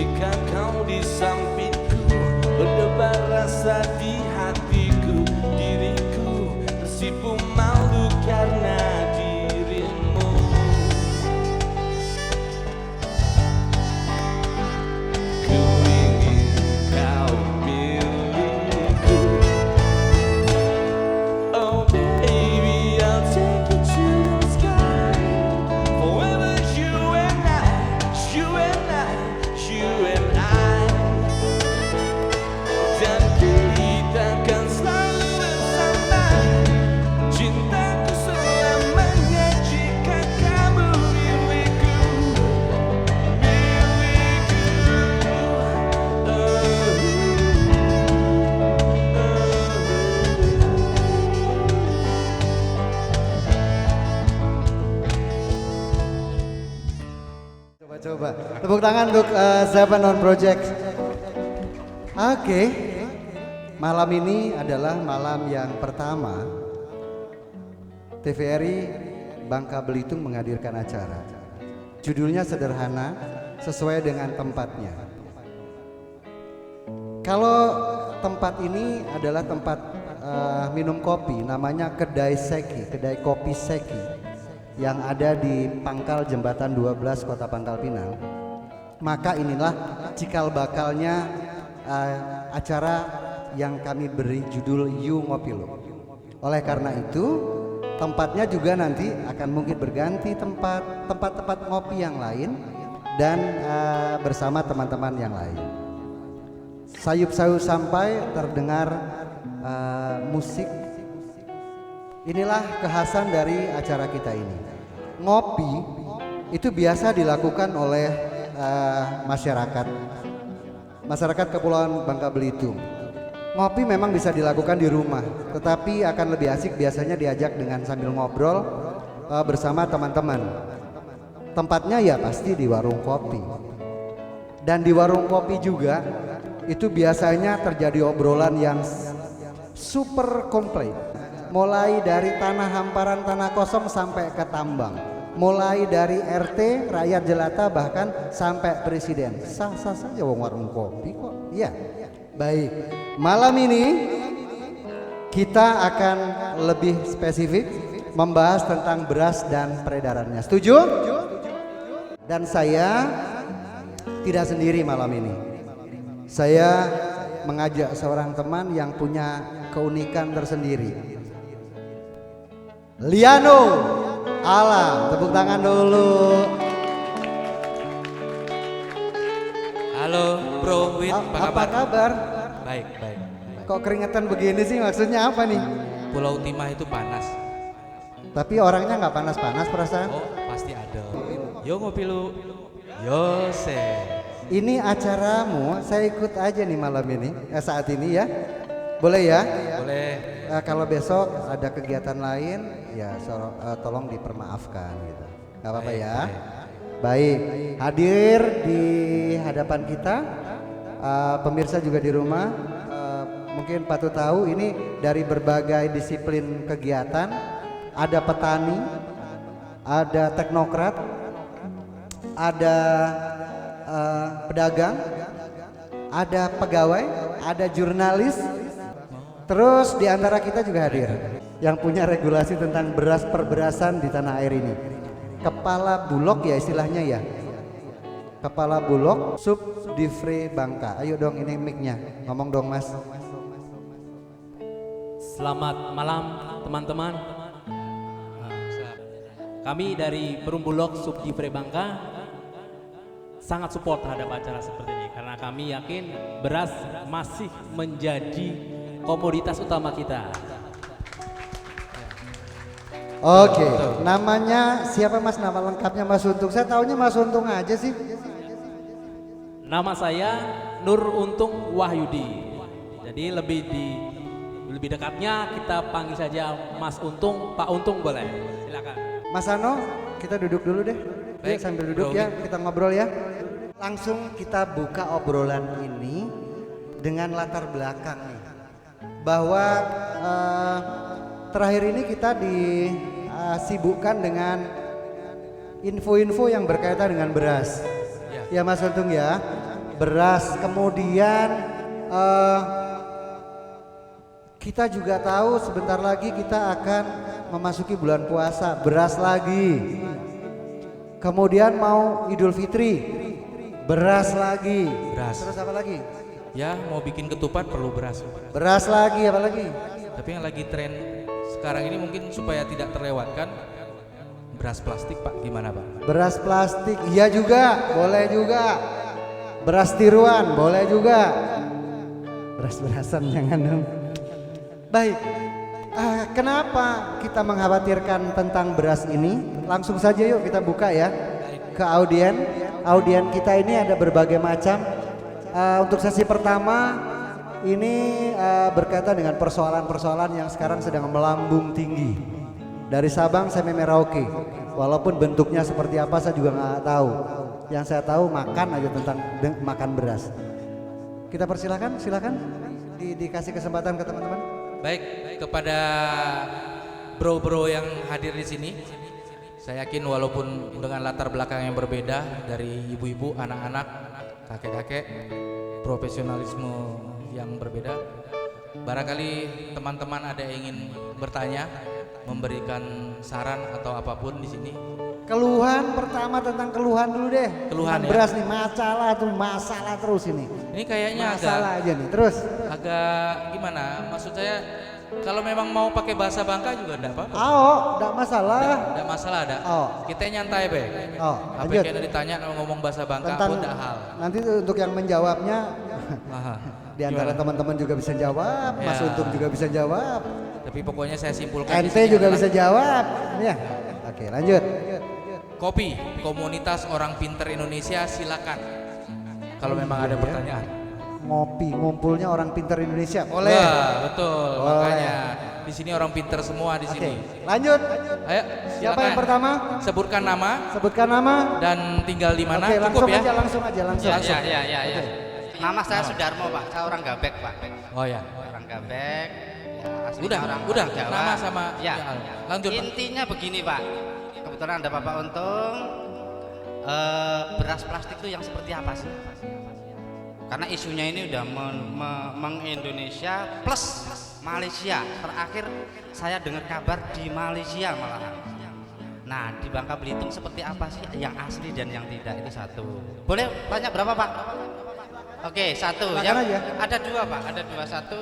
jika kau di sampingku, berdebar rasa di hatiku, diriku tersipu malu karena dirimu. Ku ingin kau milikku. Oh baby, I'll take you to the sky. Forever you and I, you and I, you and I. Dan kita kan selalu bersama. Cintaku selamanya jika kamu milikku. Coba tepuk tangan untuk Seven on Project. Oke. Malam ini adalah malam yang pertama TVRI Bangka Belitung menghadirkan acara. Judulnya sederhana, sesuai dengan tempatnya. Kalau tempat ini adalah tempat minum kopi, namanya Kedai Seki, Kedai Kopi Seki, yang ada di Pangkal Jembatan 12 Kota Pangkal Pinang. Maka inilah cikal bakalnya acara yang kami beri judul You Ngopi Lo. Oleh karena itu tempatnya juga nanti akan mungkin berganti tempat-tempat ngopi yang lain dan bersama teman-teman yang lain. Sayup-sayup sampai terdengar musik. Inilah kekhasan dari acara kita ini. Ngopi itu biasa dilakukan oleh masyarakat Kepulauan Bangka Belitung. Ngopi memang bisa dilakukan di rumah, tetapi akan lebih asik biasanya diajak dengan sambil ngobrol bersama teman-teman. Tempatnya ya pasti di warung kopi. Dan di warung kopi juga itu biasanya terjadi obrolan yang super kompleks. Mulai dari tanah hamparan, tanah kosong sampai ke tambang. Mulai dari RT, rakyat jelata bahkan sampai presiden. Sah-sah saja warung kopi kok. Iya. Baik. Malam ini kita akan lebih spesifik membahas tentang beras dan peredarannya. Setuju? Dan saya tidak sendiri malam ini. Saya mengajak seorang teman yang punya keunikan tersendiri. Liano Alam, tepuk tangan dulu. Halo Bro Win, Apa kabar? Baik, baik. Kok keringetan begini sih, maksudnya apa nih? Pulau Timah itu panas. Tapi orangnya nggak panas-panas perasaan. Oh, pasti ada. Yo ngopi lu. Yo se. Ini acaramu, saya ikut aja nih malam ini, saat ini ya. Boleh ya? Boleh. Kalau besok ada kegiatan lain, ya tolong dipermaafkan gitu. Gak apa-apa ya. Baik, hadir di hadapan kita, pemirsa juga di rumah, mungkin patut tahu ini dari berbagai disiplin kegiatan. Ada petani, ada teknokrat, ada pedagang, ada pegawai, ada jurnalis. Terus di antara kita juga hadir yang punya regulasi tentang beras perberasan di tanah air ini. Kepala Bulog ya istilahnya ya. Kepala Bulog Subdivre Bangka. Ayo dong ini mic-nya. Ngomong dong Mas. Selamat malam teman-teman. Kami dari Perum Bulog Subdivre Bangka sangat support terhadap acara seperti ini karena kami yakin beras masih menjadi komoditas utama kita. Oke, namanya siapa Mas? Nama lengkapnya Mas Untung. Saya taunya Mas Untung aja sih. Nama saya Nur Untung Wahyudi. Jadi lebih dekatnya kita panggil saja Mas Untung, Pak Untung boleh. Silakan. Mas Ano, kita duduk dulu deh. Baik, Yuk, sambil duduk Bro. ya, kita ngobrol ya. Langsung kita buka obrolan ini dengan latar belakang nih. Bahwa terakhir ini kita disibukkan dengan info-info yang berkaitan dengan beras. Ya Mas Untung ya. beras. Kemudian kita juga tahu sebentar lagi kita akan memasuki bulan puasa, beras lagi. Kemudian mau Idul Fitri, beras lagi. Beras. Terus apa lagi? Ya mau bikin ketupat perlu beras. Beras lagi, apa lagi? Tapi yang lagi tren sekarang ini mungkin supaya tidak terlewatkan beras plastik Pak, gimana Pak? Beras plastik, iya juga, boleh juga. Beras tiruan, boleh juga. Beras-berasan jangan dong. Baik, kenapa kita mengkhawatirkan tentang beras ini? Langsung saja yuk kita buka ya ke audien. Audien kita ini ada berbagai macam. Untuk sesi pertama ini berkaitan dengan persoalan-persoalan yang sekarang sedang melambung tinggi. Dari Sabang sampai Merauke, walaupun bentuknya seperti apa saya juga nggak tahu. Yang saya tahu makan aja tentang makan beras. Kita persilakan, silakan dikasih kesempatan ke teman-teman. Baik, kepada bro-bro yang hadir di sini, saya yakin walaupun dengan latar belakang yang berbeda dari ibu-ibu, anak-anak, kakek-kakek, profesionalisme yang berbeda, barangkali teman-teman ada yang ingin bertanya, memberikan saran atau apapun di sini. Keluhan pertama tentang keluhan dulu deh. Keluhan tentang ya? beras nih, masalah terus ini. Ini kayaknya Masalah aja nih, terus. agak gimana? Maksud saya kalau memang mau pakai bahasa Bangka juga enggak apa-apa. Enggak masalah. Enggak masalah ada. Oh. Kita nyantai be. Apa Lanjut. yang ditanya ngomong bahasa Bangka Tentang pun enggak hal. nanti untuk yang menjawabnya Aha. di antara Gimana? teman-teman juga bisa jawab, Mas Ya. Untung juga bisa jawab, Tapi pokoknya saya simpulkan di NT sini juga adalah bisa jawab. Ya. Oke, lanjut. Kopi, komunitas orang pinter Indonesia, silakan. Kalau memang ada Iya, ya. pertanyaan. Ngopi, ngumpulnya orang pintar Indonesia. Boleh. Wah, betul. Boleh. Makanya di sini orang pinter semua di Oke, sini. lanjut. Ayo, Siapa silakan. yang pertama? Sebutkan nama Sebutkan nama. dan tinggal di mana. Oke, Cukup langsung ya. aja, langsung aja, langsung. Ya. Nama saya Sudarmo Pak, saya orang Gabek Pak. Oh ya. Orang Gabek. Ya, aslinya Udah, orang udah. Jawa. Nama sama Ya. ya, lanjut, Pak. Intinya begini Pak. Kebetulan ada Bapak Untung. Beras plastik itu yang seperti apa sih? Karena isunya ini udah meng-Indonesia plus Malaysia. Terakhir saya dengar kabar di Malaysia malahan. Nah, di Bangka Belitung seperti apa sih yang asli dan yang tidak? Itu satu. Boleh tanya berapa Pak? Oke, satu. Silakan Yang aja. ada dua Pak, ada dua. Satu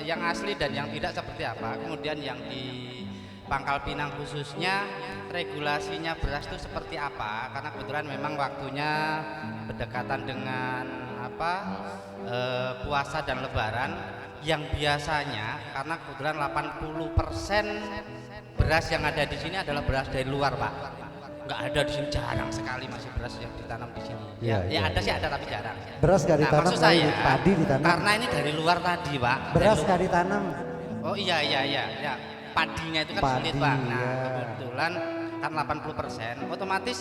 yang asli dan yang tidak seperti apa. Kemudian yang di Pangkal Pinang khususnya regulasinya beras itu seperti apa? Karena kebetulan memang waktunya berdekatan dengan puasa dan Lebaran yang biasanya karena kebetulan 80% beras yang ada di sini adalah beras dari luar Pak. Nggak ada di sini, jarang sekali masih beras yang ditanam di sini. Iya, Ada sih ada tapi jarang. Beras nggak ditanam, maksud kali, saya padi ditanam. karena ini dari luar tadi Pak. Beras Dari nggak ditanam. Oh iya. Padinya itu kan Padi, sulit Pak. Nah, ya. kebetulan kan 80% otomatis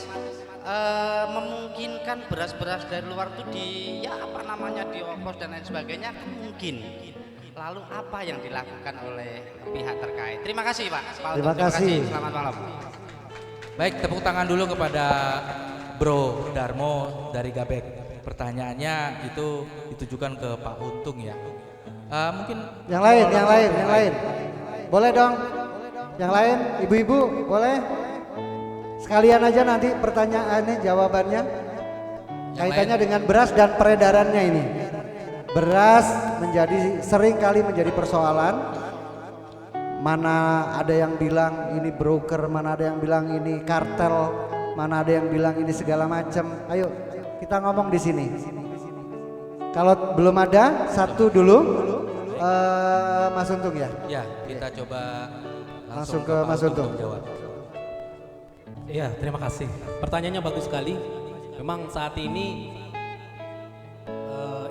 memungkinkan beras-beras dari luar itu dioplos dan lain sebagainya kan mungkin. Lalu apa yang dilakukan oleh pihak terkait? Terima kasih Pak. Terima kasih. Selamat malam. Baik, tepuk tangan dulu kepada Bro Darmo dari Gabek. Pertanyaannya itu ditujukan ke Pak Untung ya. Mungkin Yang lain. Boleh dong. Yang lain, ibu-ibu, boleh? Sekalian aja nanti pertanyaannya, jawabannya. Kaitannya dengan beras dan peredarannya ini. Beras sering kali menjadi persoalan. Mana ada yang bilang ini broker, mana ada yang bilang ini kartel, mana ada yang bilang ini segala macam. Ayo kita ngomong di sini. Kalau belum ada, satu dulu. Mas Untung ya. ya kita coba Langsung ke Pak Mas Untung. menjawab. Iya, terima kasih. Pertanyaannya bagus sekali. Memang saat ini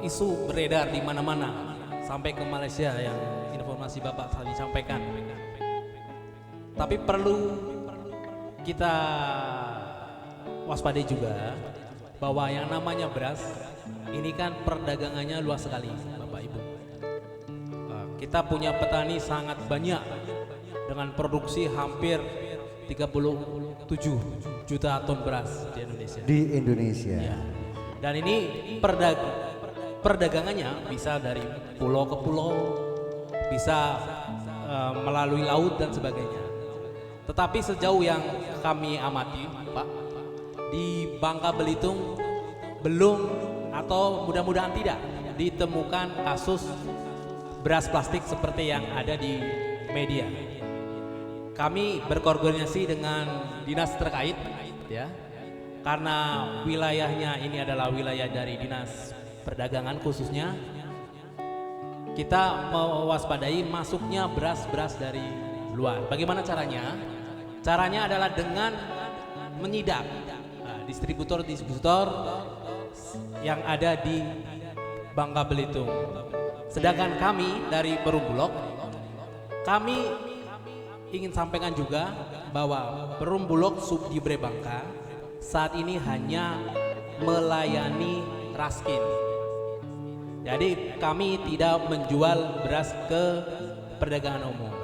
isu beredar di mana-mana sampai ke Malaysia yang informasi Bapak tadi sampaikan. Tapi perlu kita waspadai juga bahwa yang namanya beras ini kan perdagangannya luas sekali, Bapak Ibu. Kita punya petani sangat banyak dengan produksi hampir 37 juta ton beras di Indonesia. Di Indonesia. Ya. Dan ini perdagangannya bisa dari pulau ke pulau, bisa melalui laut dan sebagainya. Tetapi sejauh yang kami amati, Pak, di Bangka Belitung belum atau mudah-mudahan tidak ditemukan kasus beras plastik seperti yang ada di media. Kami berkoordinasi dengan dinas terkait, ya, karena wilayahnya ini adalah wilayah dari dinas perdagangan khususnya. Kita mewaspadai masuknya beras-beras dari luar. Bagaimana caranya? Caranya adalah dengan menyidak distributor-distributor yang ada di Bangka Belitung. Sedangkan kami dari Perum Bulog, kami ingin sampaikan juga bahwa Perum Bulog Subdivre Bangka saat ini hanya melayani raskin. Jadi kami tidak menjual beras ke perdagangan umum.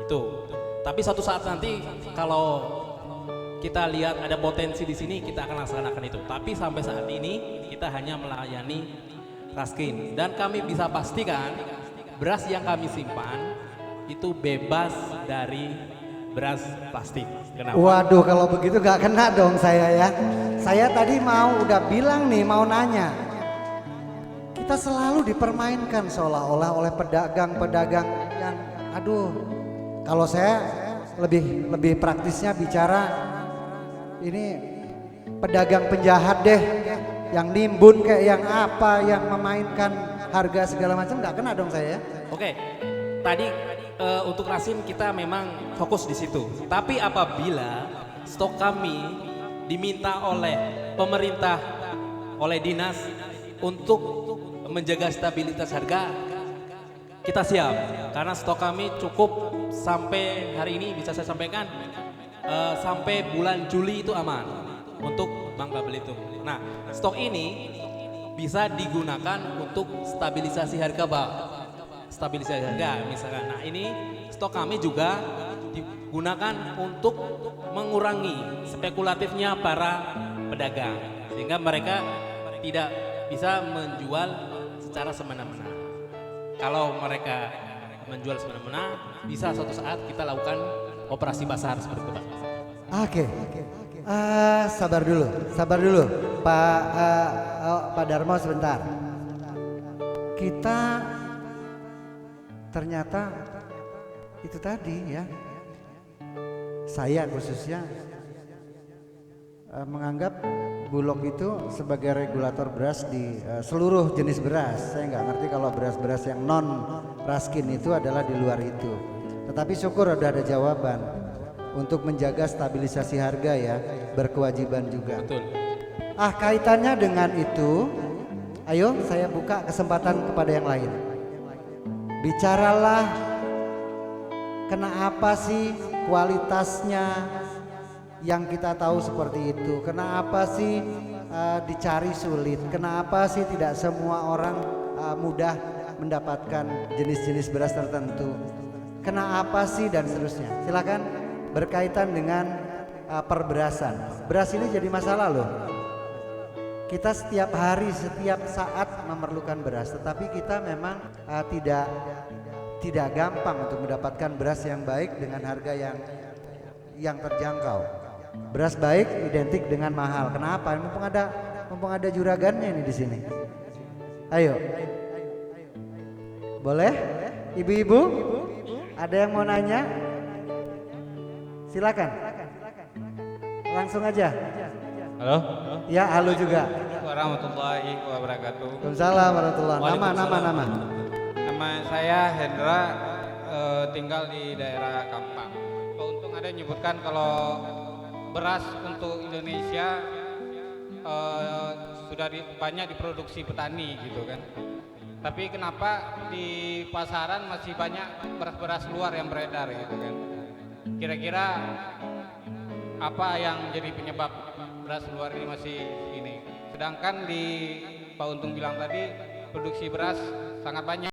Itu. Tapi suatu saat nanti kalau kita lihat ada potensi di sini, kita akan laksanakan itu. Tapi sampai saat ini kita hanya melayani raskin, dan kami bisa pastikan beras yang kami simpan itu bebas dari beras plastik. Kenapa? Waduh, kalau begitu gak kena dong saya ya. Saya tadi udah bilang nih, mau nanya. Kita selalu dipermainkan seolah-olah oleh pedagang-pedagang yang kalau saya lebih praktisnya bicara ini pedagang penjahat deh, yang nimbun kayak yang apa, yang memainkan harga segala macam, nggak kena dong saya. Oke, tadi untuk rasin kita memang fokus di situ. Tapi apabila stok kami diminta oleh pemerintah, oleh dinas untuk menjaga stabilitas harga, kita siap. Karena stok kami cukup sampai hari ini, bisa saya sampaikan sampai bulan Juli itu aman untuk Bangka Belitung. Nah, stok ini bisa digunakan untuk stabilisasi harga, Pak. Stabilisasi harga misalkan. Nah, ini stok kami juga digunakan untuk mengurangi spekulatifnya para pedagang, sehingga mereka tidak bisa menjual secara semena-mena. Kalau mereka menjual semena-mena, bisa suatu saat kita lakukan operasi pasar seperti itu, Pak. Oke. Sabar dulu, Pak Darmo sebentar. Kita ternyata itu tadi ya, saya khususnya menganggap Bulog itu sebagai regulator beras di seluruh jenis beras. Saya nggak ngerti kalau beras-beras yang non raskin itu adalah di luar itu. Tetapi syukur udah ada jawaban. Untuk menjaga stabilisasi harga ya, berkewajiban juga. Betul. Kaitannya dengan itu, ayo saya buka kesempatan kepada yang lain. Bicaralah, kenapa sih kualitasnya yang kita tahu seperti itu? Kenapa sih dicari sulit? Kenapa sih tidak semua orang mudah mendapatkan jenis-jenis beras tertentu? Kenapa sih, dan seterusnya. Silakan. Berkaitan dengan perberasan. Beras ini jadi masalah loh. Kita setiap hari, setiap saat memerlukan beras, tetapi kita memang tidak gampang untuk mendapatkan beras yang baik dengan harga yang terjangkau. Beras baik identik dengan mahal. Kenapa? Mumpung ada juragannya ini di sini. Ayo. Boleh? Ibu-ibu? Ada yang mau nanya? Silakan. Langsung aja. Halo. Ya, halo juga. Warahmatullahi wabarakatuh. Waalaikumsalam warahmatullahi wabarakatuh. Nama. Nama saya Hendra, tinggal di daerah Kampang. Pak Untung ada menyebutkan kalau beras untuk Indonesia sudah banyak diproduksi petani gitu kan. Tapi kenapa di pasaran masih banyak beras-beras luar yang beredar gitu kan? Kira-kira apa yang jadi penyebab beras luar ini masih ini? Sedangkan di Pak Untung bilang tadi produksi beras sangat banyak.